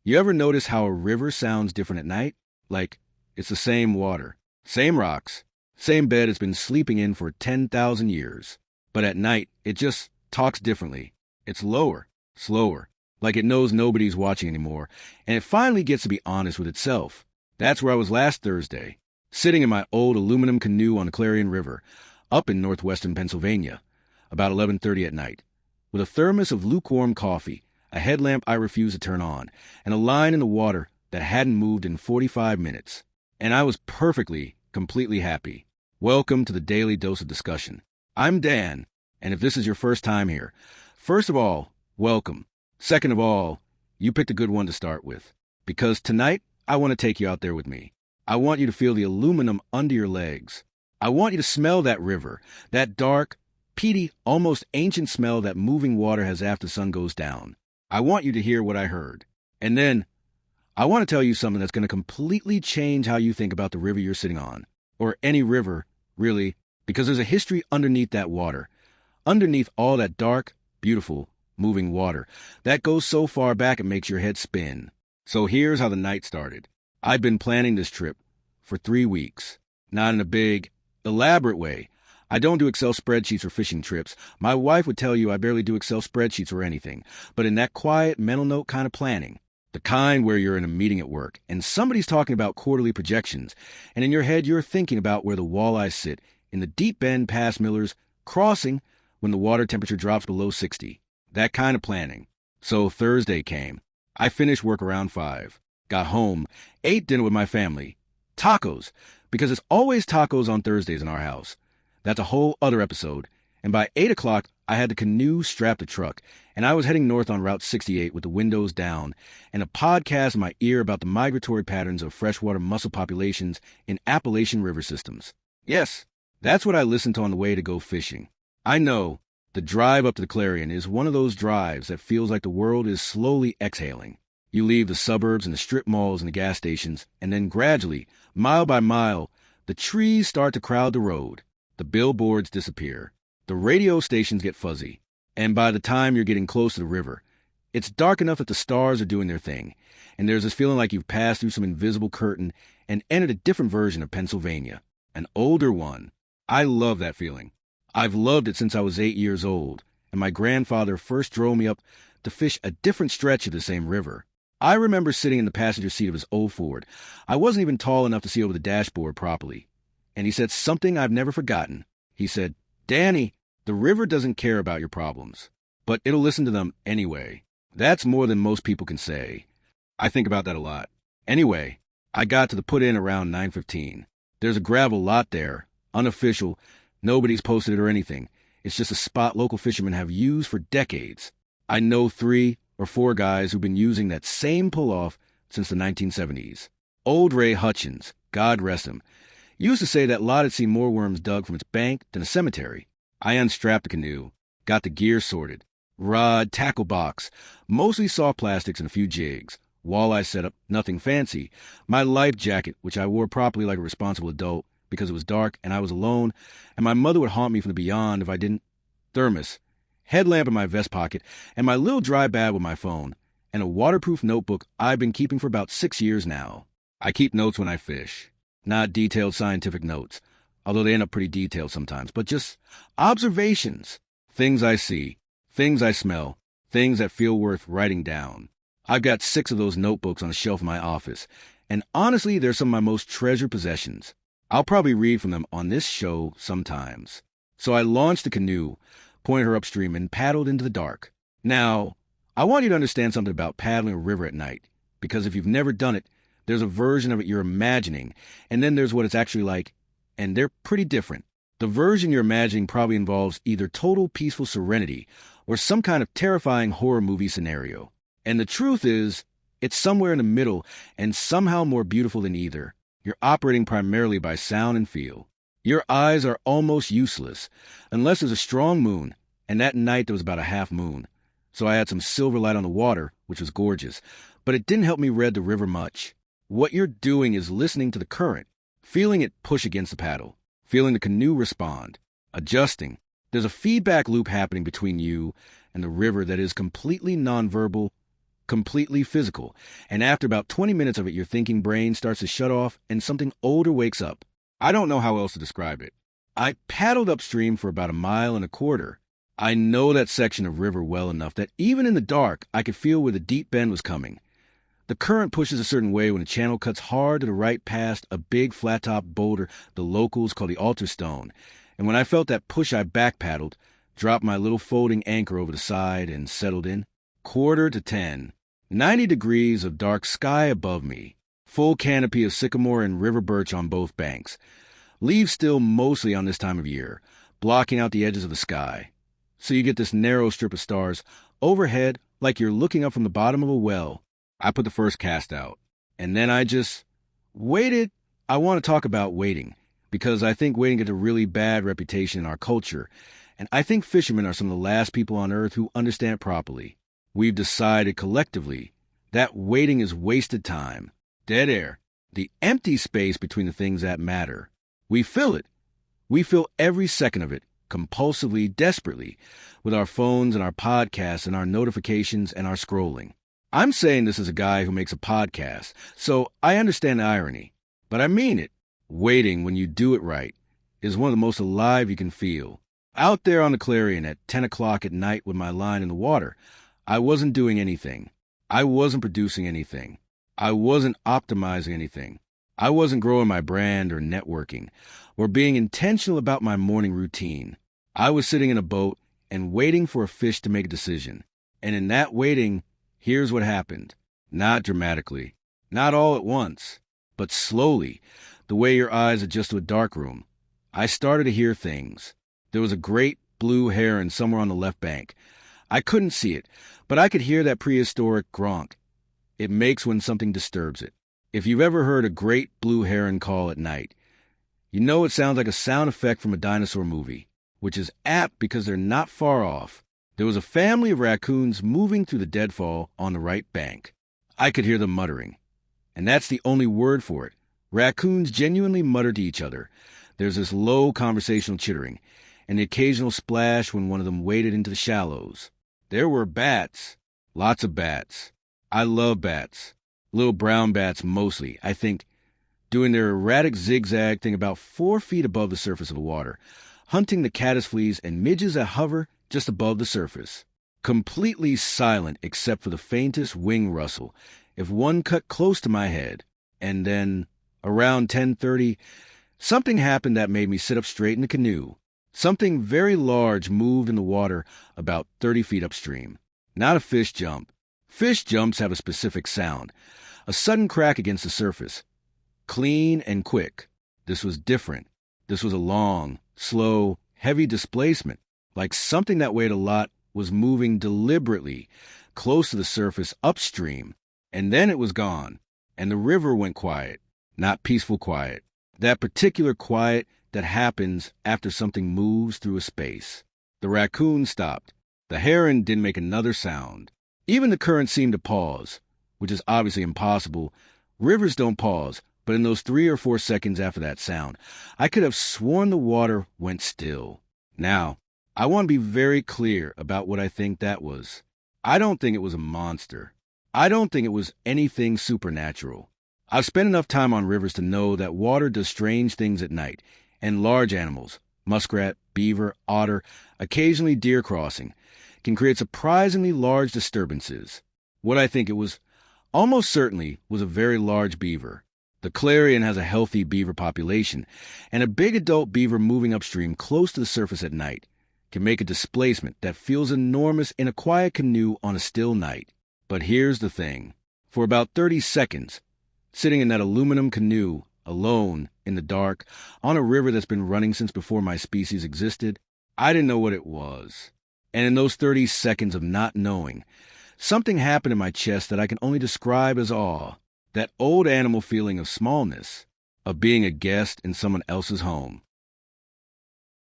You ever notice how a river sounds different at night? Like, it's the same water, same rocks, same bed it's been sleeping in for 10,000 years. But at night, it just talks differently. It's lower, slower, like it knows nobody's watching anymore, and it finally gets to be honest with itself. That's where I was last Thursday, sitting in my old aluminum canoe on the Clarion River, up in northwestern Pennsylvania, about 11:30 at night, with a thermos of lukewarm coffee, a headlamp I refused to turn on, and a line in the water that hadn't moved in 45 minutes. And I was completely happy. Welcome to the Daily Dose of Discussion. I'm Dan, and if this is your first time here, first of all, welcome. Second of all, you picked a good one to start with, because tonight I want to take you out there with me. I want you to feel the aluminum under your legs. I want you to smell that river, that dark, peaty, almost ancient smell that moving water has after the sun goes down. I want you to hear what I heard. And then, I want to tell you something that's going to completely change how you think about the river you're sitting on. Or any river, really, because there's a history underneath that water. Underneath all that dark, beautiful, moving water. That goes so far back it makes your head spin. So here's how the night started. I've been planning this trip for 3 weeks. Not in a big, elaborate way. I don't do Excel spreadsheets for fishing trips. My wife would tell you I barely do Excel spreadsheets or anything. But in that quiet, mental note kind of planning. The kind where you're in a meeting at work, and somebody's talking about quarterly projections, and in your head you're thinking about where the walleyes sit in the deep bend past Miller's Crossing when the water temperature drops below 60. That kind of planning. So Thursday came. I finished work around 5. Got home, ate dinner with my family. Tacos, because it's always tacos on Thursdays in our house. That's a whole other episode. And by 8 o'clock, I had the canoe strapped to truck, and I was heading north on Route 68 with the windows down and a podcast in my ear about the migratory patterns of freshwater mussel populations in Appalachian river systems. Yes, that's what I listened to on the way to go fishing. I know, the drive up to the Clarion is one of those drives that feels like the world is slowly exhaling. You leave the suburbs and the strip malls and the gas stations, and then gradually, mile by mile, the trees start to crowd the road. The billboards disappear. The radio stations get fuzzy. And by the time you're getting close to the river, it's dark enough that the stars are doing their thing. And there's this feeling like you've passed through some invisible curtain and entered a different version of Pennsylvania. An older one. I love that feeling. I've loved it since I was 8 years old, and my grandfather first drove me up to fish a different stretch of the same river. I remember sitting in the passenger seat of his old Ford. I wasn't even tall enough to see over the dashboard properly. And he said something I've never forgotten. He said, "Danny, the river doesn't care about your problems, but it'll listen to them anyway." That's more than most people can say. I think about that a lot. Anyway, I got to the put-in around 9:15. There's a gravel lot there, unofficial. Nobody's posted it or anything. It's just a spot local fishermen have used for decades. I know 3 or 4 guys who've been using that same pull-off since the 1970s. Old Ray Hutchins, God rest him, used to say that lot had seen more worms dug from its bank than a cemetery. I unstrapped the canoe, got the gear sorted. Rod, tackle box, mostly soft plastics and a few jigs. Walleye setup, nothing fancy. My life jacket, which I wore properly like a responsible adult because it was dark and I was alone, and my mother would haunt me from the beyond if I didn't. Thermos, headlamp in my vest pocket, and my little dry bag with my phone, and a waterproof notebook I've been keeping for about 6 years now. I keep notes when I fish. Not detailed scientific notes, although they end up pretty detailed sometimes, but just observations. Things I see, things I smell, things that feel worth writing down. I've got 6 of those notebooks on the shelf in my office, and honestly, they're some of my most treasured possessions. I'll probably read from them on this show sometimes. So I launched the canoe, pointed her upstream, and paddled into the dark. Now, I want you to understand something about paddling a river at night, because if you've never done it, there's a version of it you're imagining, and then there's what it's actually like, and they're pretty different. The version you're imagining probably involves either total peaceful serenity or some kind of terrifying horror movie scenario. And the truth is, it's somewhere in the middle and somehow more beautiful than either. You're operating primarily by sound and feel. Your eyes are almost useless, unless there's a strong moon, and that night there was about a half moon. So I had some silver light on the water, which was gorgeous, but it didn't help me read the river much. What you're doing is listening to the current, feeling it push against the paddle, feeling the canoe respond, adjusting. There's a feedback loop happening between you and the river that is completely nonverbal, completely physical. And after about 20 minutes of it, your thinking brain starts to shut off and something older wakes up. I don't know how else to describe it. I paddled upstream for about 1.25 miles. I know that section of river well enough that even in the dark, I could feel where the deep bend was coming. The current pushes a certain way when the channel cuts hard to the right past a big flat-top boulder the locals call the altar stone. And when I felt that push, I back-paddled, dropped my little folding anchor over the side, and settled in. 9:45. 90 degrees of dark sky above me. Full canopy of sycamore and river birch on both banks. Leaves still mostly on this time of year, blocking out the edges of the sky. So you get this narrow strip of stars overhead like you're looking up from the bottom of a well. I put the first cast out, and then I just waited. I want to talk about waiting, because I think waiting gets a really bad reputation in our culture, and I think fishermen are some of the last people on earth who understand properly. We've decided collectively that waiting is wasted time, dead air, the empty space between the things that matter. We fill it. We fill every second of it, compulsively, desperately, with our phones and our podcasts and our notifications and our scrolling. I'm saying this as a guy who makes a podcast, so I understand the irony, but I mean it. Waiting, when you do it right, is one of the most alive you can feel. Out there on the Clarion at 10 o'clock at night with my line in the water, I wasn't doing anything. I wasn't producing anything. I wasn't optimizing anything. I wasn't growing my brand or networking or being intentional about my morning routine. I was sitting in a boat and waiting for a fish to make a decision. And in that waiting, here's what happened. Not dramatically, not all at once, but slowly, the way your eyes adjust to a dark room. I started to hear things. There was a great blue heron somewhere on the left bank. I couldn't see it, but I could hear that prehistoric gronk it makes when something disturbs it. If you've ever heard a great blue heron call at night, you know it sounds like a sound effect from a dinosaur movie, which is apt because they're not far off. There was a family of raccoons moving through the deadfall on the right bank. I could hear them muttering. And that's the only word for it. Raccoons genuinely mutter to each other. There's this low conversational chittering, and the occasional splash when one of them waded into the shallows. There were bats. Lots of bats. I love bats. Little brown bats mostly, I think, doing their erratic zigzag thing about 4 feet above the surface of the water, hunting the caddis fleas and midges that hover just above the surface. Completely silent except for the faintest wing rustle if one cut close to my head. And then, around 10:30, something happened that made me sit up straight in the canoe. Something very large moved in the water about 30 feet upstream. Not a fish jump. Fish jumps have a specific sound, a sudden crack against the surface. Clean and quick. This was different. This was a long, slow, heavy displacement, like something that weighed a lot was moving deliberately close to the surface upstream, and then it was gone, and the river went quiet. Not peaceful quiet. That particular quiet that happens after something moves through a space. The raccoon stopped. The heron didn't make another sound. Even the current seemed to pause, which is obviously impossible. Rivers don't pause, but in those 3 or 4 seconds after that sound, I could have sworn the water went still. Now, I want to be very clear about what I think that was. I don't think it was a monster. I don't think it was anything supernatural. I've spent enough time on rivers to know that water does strange things at night, and large animals, muskrat, beaver, otter, occasionally deer crossing, can create surprisingly large disturbances. What I think it was, almost certainly, was a very large beaver. The Clarion has a healthy beaver population, and a big adult beaver moving upstream close to the surface at night can make a displacement that feels enormous in a quiet canoe on a still night. But here's the thing. For about 30 seconds, sitting in that aluminum canoe, alone, in the dark, on a river that's been running since before my species existed, I didn't know what it was. And in those 30 seconds of not knowing, something happened in my chest that I can only describe as awe. That old animal feeling of smallness, of being a guest in someone else's home.